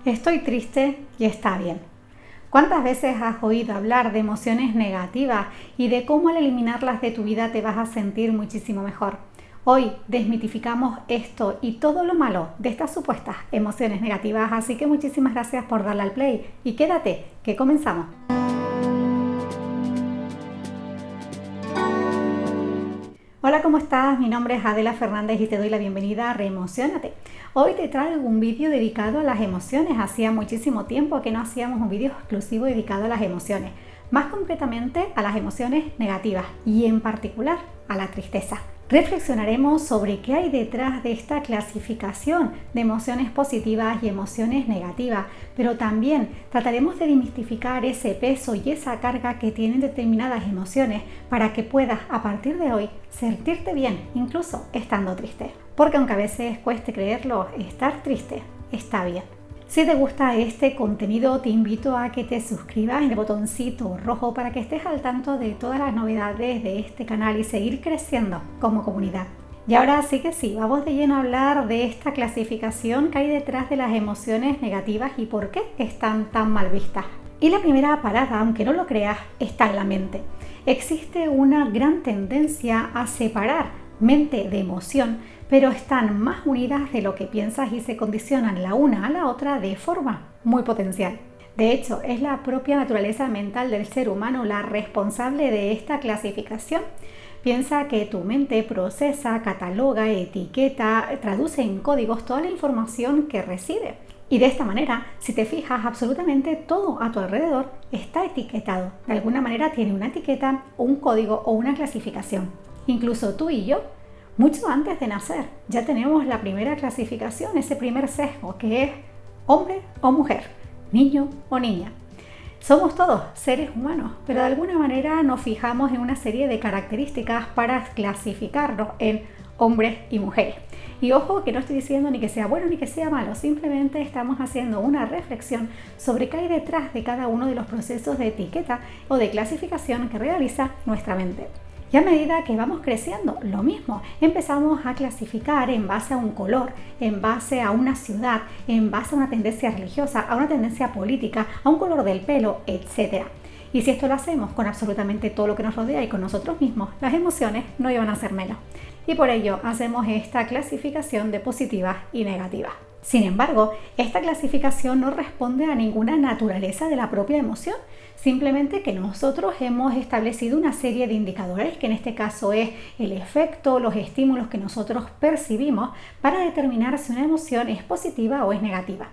Estoy triste y está bien. ¿Cuántas veces has oído hablar de emociones negativas y de cómo al eliminarlas de tu vida te vas a sentir muchísimo mejor? Hoy desmitificamos esto y todo lo malo de estas supuestas emociones negativas, así que muchísimas gracias por darle al play y quédate, que comenzamos. Hola, ¿cómo estás? Mi nombre es Adela Fernández y te doy la bienvenida a Reemociónate. Hoy te traigo un vídeo dedicado a las emociones. Hacía muchísimo tiempo que no hacíamos un vídeo exclusivo dedicado a las emociones, más concretamente a las emociones negativas y en particular a la tristeza. Reflexionaremos sobre qué hay detrás de esta clasificación de emociones positivas y emociones negativas, pero también trataremos de desmistificar ese peso y esa carga que tienen determinadas emociones para que puedas a partir de hoy sentirte bien, incluso estando triste. Porque aunque a veces cueste creerlo, estar triste está bien. Si te gusta este contenido, te invito a que te suscribas en el botoncito rojo para que estés al tanto de todas las novedades de este canal y seguir creciendo como comunidad. Y ahora sí que sí, vamos de lleno a hablar de esta clasificación que hay detrás de las emociones negativas y por qué están tan mal vistas. Y la primera parada, aunque no lo creas, está en la mente. Existe una gran tendencia a separar mente de emoción, pero están más unidas de lo que piensas y se condicionan la una a la otra de forma muy potencial. De hecho, es la propia naturaleza mental del ser humano la responsable de esta clasificación. Piensa que tu mente procesa, cataloga, etiqueta, traduce en códigos toda la información que recibe. Y de esta manera, si te fijas, absolutamente todo a tu alrededor está etiquetado. De alguna manera tiene una etiqueta, un código o una clasificación. Incluso tú y yo, mucho antes de nacer, ya tenemos la primera clasificación, ese primer sesgo que es hombre o mujer, niño o niña. Somos todos seres humanos, pero de alguna manera nos fijamos en una serie de características para clasificarnos en hombres y mujeres. Y ojo que no estoy diciendo ni que sea bueno ni que sea malo, simplemente estamos haciendo una reflexión sobre qué hay detrás de cada uno de los procesos de etiqueta o de clasificación que realiza nuestra mente. Y a medida que vamos creciendo, lo mismo, empezamos a clasificar en base a un color, en base a una ciudad, en base a una tendencia religiosa, a una tendencia política, a un color del pelo, etc. Y si esto lo hacemos con absolutamente todo lo que nos rodea y con nosotros mismos, las emociones no iban a ser menos. Y por ello hacemos esta clasificación de positivas y negativas. Sin embargo, esta clasificación no responde a ninguna naturaleza de la propia emoción, simplemente que nosotros hemos establecido una serie de indicadores, que en este caso es el efecto, los estímulos que nosotros percibimos para determinar si una emoción es positiva o es negativa.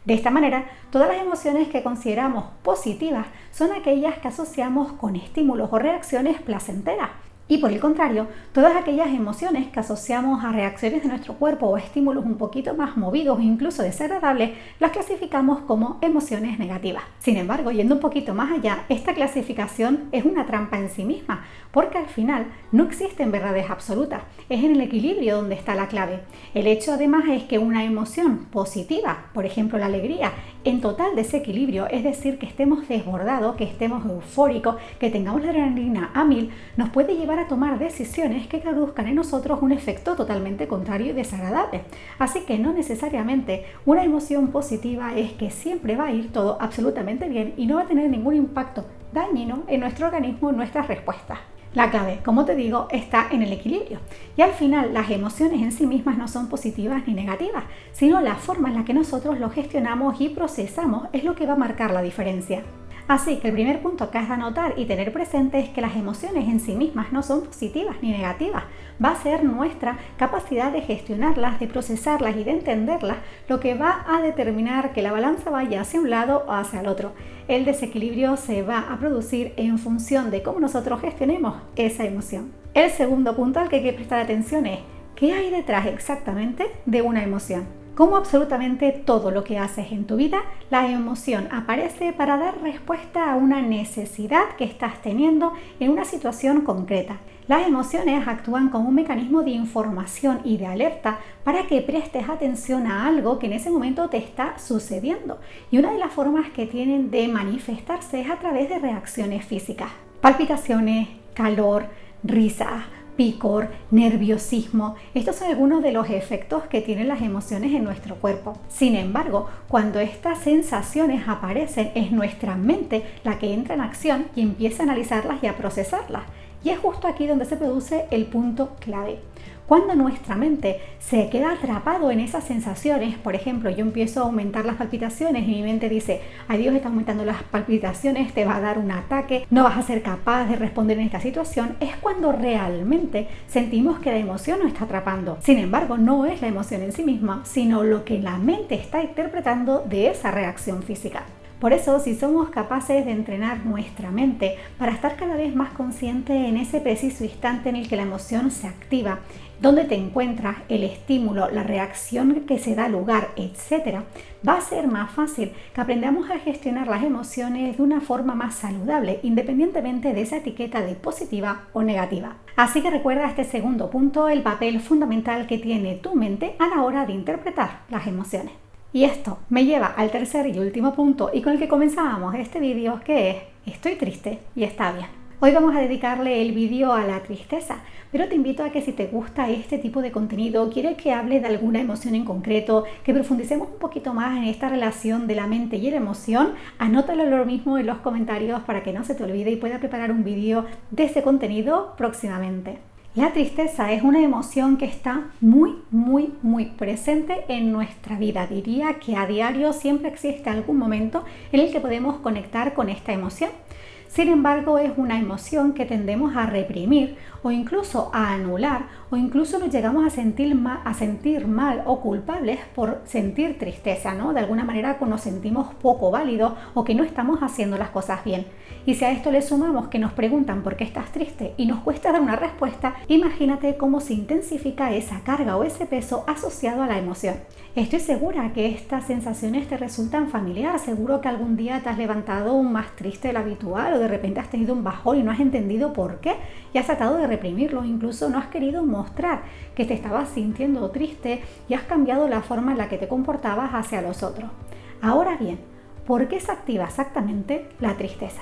De esta manera, todas las emociones que consideramos positivas son aquellas que asociamos con estímulos o reacciones placenteras. Y por el contrario, todas aquellas emociones que asociamos a reacciones de nuestro cuerpo o estímulos un poquito más movidos e incluso desagradables, las clasificamos como emociones negativas. Sin embargo, yendo un poquito más allá, esta clasificación es una trampa en sí misma, porque al final no existen verdades absolutas, es en el equilibrio donde está la clave. El hecho además es que una emoción positiva, por ejemplo la alegría, en total desequilibrio, es decir, que estemos desbordados, que estemos eufóricos, que tengamos la adrenalina a 1000, nos puede llevar a tomar decisiones que traduzcan en nosotros un efecto totalmente contrario y desagradable. Así que no necesariamente una emoción positiva es que siempre va a ir todo absolutamente bien y no va a tener ningún impacto dañino en nuestro organismo, en nuestras respuestas. La clave, como te digo, está en el equilibrio. Y al final, las emociones en sí mismas no son positivas ni negativas, sino la forma en la que nosotros lo gestionamos y procesamos es lo que va a marcar la diferencia. Así que el primer punto que has de anotar y tener presente es que las emociones en sí mismas no son positivas ni negativas. Va a ser nuestra capacidad de gestionarlas, de procesarlas y de entenderlas lo que va a determinar que la balanza vaya hacia un lado o hacia el otro. El desequilibrio se va a producir en función de cómo nosotros gestionemos esa emoción. El segundo punto al que hay que prestar atención es ¿qué hay detrás exactamente de una emoción? Como absolutamente todo lo que haces en tu vida, la emoción aparece para dar respuesta a una necesidad que estás teniendo en una situación concreta. Las emociones actúan como un mecanismo de información y de alerta para que prestes atención a algo que en ese momento te está sucediendo. Y una de las formas que tienen de manifestarse es a través de reacciones físicas. Palpitaciones, calor, risas, picor, nerviosismo. Estos son algunos de los efectos que tienen las emociones en nuestro cuerpo. Sin embargo, cuando estas sensaciones aparecen, es nuestra mente la que entra en acción y empieza a analizarlas y a procesarlas. Y es justo aquí donde se produce el punto clave. Cuando nuestra mente se queda atrapado en esas sensaciones, por ejemplo, yo empiezo a aumentar las palpitaciones y mi mente dice, ay Dios, está aumentando las palpitaciones, te va a dar un ataque, no vas a ser capaz de responder en esta situación, es cuando realmente sentimos que la emoción nos está atrapando. Sin embargo, no es la emoción en sí misma, sino lo que la mente está interpretando de esa reacción física. Por eso, si somos capaces de entrenar nuestra mente para estar cada vez más consciente en ese preciso instante en el que la emoción se activa, dónde te encuentras, el estímulo, la reacción que se da lugar, etc., va a ser más fácil que aprendamos a gestionar las emociones de una forma más saludable, independientemente de esa etiqueta de positiva o negativa. Así que recuerda este segundo punto, el papel fundamental que tiene tu mente a la hora de interpretar las emociones. Y esto me lleva al tercer y último punto y con el que comenzábamos este vídeo, que es estoy triste y está bien. Hoy vamos a dedicarle el vídeo a la tristeza, pero te invito a que si te gusta este tipo de contenido, quieres que hable de alguna emoción en concreto, que profundicemos un poquito más en esta relación de la mente y la emoción, anótalo lo mismo en los comentarios para que no se te olvide y pueda preparar un vídeo de este contenido próximamente. La tristeza es una emoción que está muy presente en nuestra vida. Diría que a diario siempre existe algún momento en el que podemos conectar con esta emoción. Sin embargo, es una emoción que tendemos a reprimir o incluso a anular, o incluso nos llegamos a sentir mal o culpables por sentir tristeza, ¿no? De alguna manera nos sentimos poco válidos o que no estamos haciendo las cosas bien. Y si a esto le sumamos que nos preguntan por qué estás triste y nos cuesta dar una respuesta, imagínate cómo se intensifica esa carga o ese peso asociado a la emoción. Estoy segura que estas sensaciones te resultan familiares. Seguro que algún día te has levantado más triste de lo habitual o de repente has tenido un bajón y no has entendido por qué y has tratado de reprimirlo, incluso no has querido mostrar que te estabas sintiendo triste y has cambiado la forma en la que te comportabas hacia los otros. Ahora bien, ¿por qué se activa exactamente la tristeza?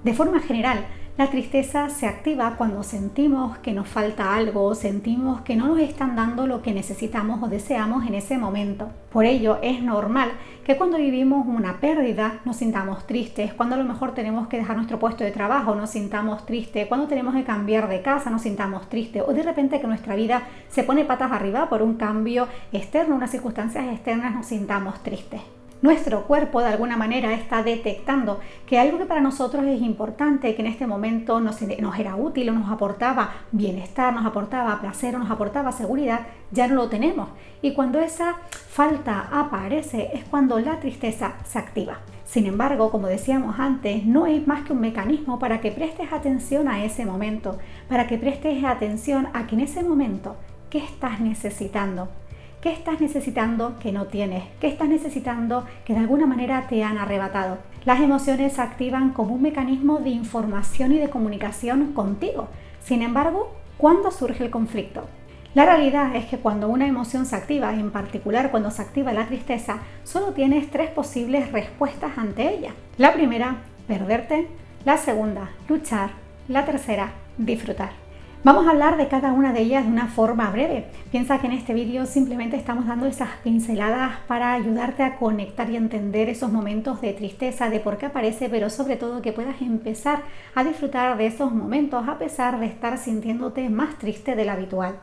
De forma general, la tristeza se activa cuando sentimos que nos falta algo, sentimos que no nos están dando lo que necesitamos o deseamos en ese momento. Por ello, es normal que cuando vivimos una pérdida nos sintamos tristes, cuando a lo mejor tenemos que dejar nuestro puesto de trabajo nos sintamos tristes, cuando tenemos que cambiar de casa nos sintamos tristes, o de repente que nuestra vida se pone patas arriba por un cambio externo, unas circunstancias externas, nos sintamos tristes. Nuestro cuerpo de alguna manera está detectando que algo que para nosotros es importante, que en este momento nos era útil o nos aportaba bienestar, nos aportaba placer o nos aportaba seguridad, ya no lo tenemos. Y cuando esa falta aparece es cuando la tristeza se activa. Sin embargo, como decíamos antes, no es más que un mecanismo para que prestes atención a ese momento, para que prestes atención a que en ese momento, ¿qué estás necesitando? ¿Qué estás necesitando que no tienes? ¿Qué estás necesitando que de alguna manera te han arrebatado? Las emociones se activan como un mecanismo de información y de comunicación contigo. Sin embargo, ¿cuándo surge el conflicto? La realidad es que cuando una emoción se activa, en particular cuando se activa la tristeza, solo tienes tres posibles respuestas ante ella. La primera, perderte. La segunda, luchar. La tercera, disfrutar. Vamos a hablar de cada una de ellas de una forma breve. Piensa que en este vídeo simplemente estamos dando esas pinceladas para ayudarte a conectar y entender esos momentos de tristeza, de por qué aparece, pero sobre todo que puedas empezar a disfrutar de esos momentos a pesar de estar sintiéndote más triste de lo habitual.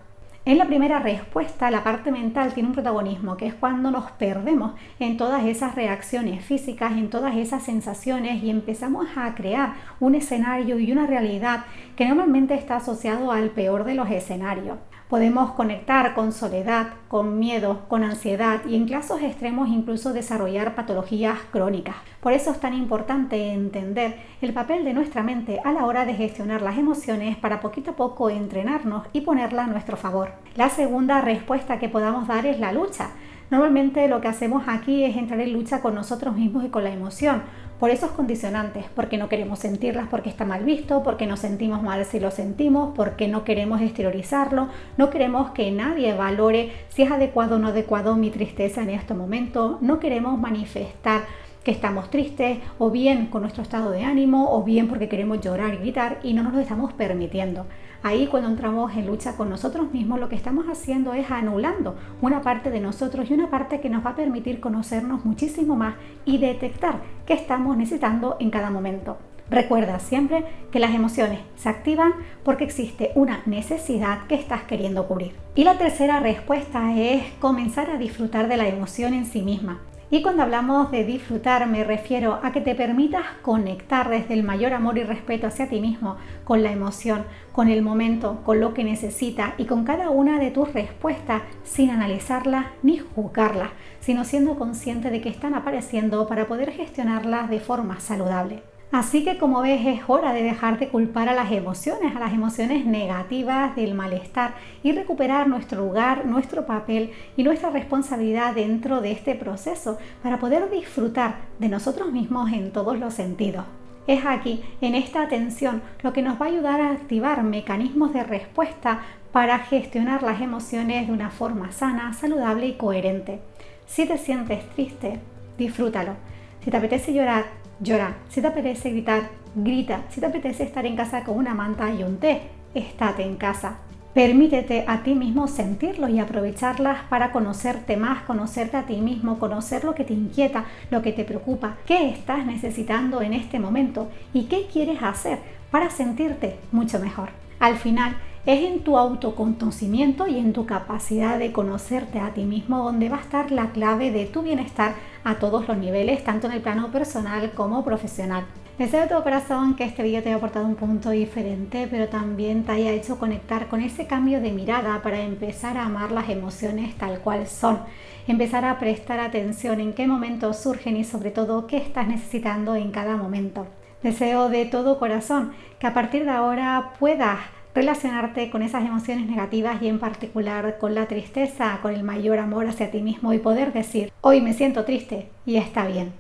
En la primera respuesta, la parte mental tiene un protagonismo, que es cuando nos perdemos en todas esas reacciones físicas, en todas esas sensaciones y empezamos a crear un escenario y una realidad que normalmente está asociado al peor de los escenarios. Podemos conectar con soledad, con miedo, con ansiedad y en casos extremos incluso desarrollar patologías crónicas. Por eso es tan importante entender el papel de nuestra mente a la hora de gestionar las emociones para poquito a poco entrenarnos y ponerla a nuestro favor. La segunda respuesta que podamos dar es la lucha. Normalmente lo que hacemos aquí es entrar en lucha con nosotros mismos y con la emoción, por esos condicionantes, porque no queremos sentirlas porque está mal visto, porque nos sentimos mal si lo sentimos, porque no queremos exteriorizarlo, no queremos que nadie valore si es adecuado o no adecuado mi tristeza en este momento, no queremos manifestar que estamos tristes, o bien con nuestro estado de ánimo, o bien porque queremos llorar y gritar y no nos lo estamos permitiendo. Ahí, cuando entramos en lucha con nosotros mismos, lo que estamos haciendo es anulando una parte de nosotros y una parte que nos va a permitir conocernos muchísimo más y detectar qué estamos necesitando en cada momento. Recuerda siempre que las emociones se activan porque existe una necesidad que estás queriendo cubrir. Y la tercera respuesta es comenzar a disfrutar de la emoción en sí misma. Y cuando hablamos de disfrutar me refiero a que te permitas conectar desde el mayor amor y respeto hacia ti mismo con la emoción, con el momento, con lo que necesitas y con cada una de tus respuestas sin analizarlas ni juzgarlas, sino siendo consciente de que están apareciendo para poder gestionarlas de forma saludable. Así que, como ves, es hora de dejar de culpar a las emociones negativas del malestar y recuperar nuestro lugar, nuestro papel y nuestra responsabilidad dentro de este proceso para poder disfrutar de nosotros mismos en todos los sentidos. Es aquí, en esta atención, lo que nos va a ayudar a activar mecanismos de respuesta para gestionar las emociones de una forma sana, saludable y coherente. Si te sientes triste, disfrútalo. Si te apetece llorar, llora. Si te apetece gritar, grita. Si te apetece estar en casa con una manta y un té, estate en casa. Permítete a ti mismo sentirlo y aprovecharlas para conocerte más, conocerte a ti mismo, conocer lo que te inquieta, lo que te preocupa, qué estás necesitando en este momento y qué quieres hacer para sentirte mucho mejor. Al final, es en tu autoconocimiento y en tu capacidad de conocerte a ti mismo donde va a estar la clave de tu bienestar a todos los niveles, tanto en el plano personal como profesional. Deseo de todo corazón que este vídeo te haya aportado un punto diferente, pero también te haya hecho conectar con ese cambio de mirada para empezar a amar las emociones tal cual son. Empezar a prestar atención en qué momentos surgen y sobre todo qué estás necesitando en cada momento. Deseo de todo corazón que a partir de ahora puedas relacionarte con esas emociones negativas y en particular con la tristeza, con el mayor amor hacia ti mismo y poder decir, hoy me siento triste y está bien.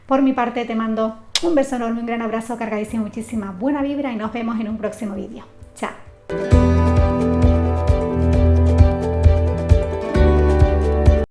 Por mi parte te mando un beso enorme, un gran abrazo cargadísimo, muchísima buena vibra y nos vemos en un próximo vídeo.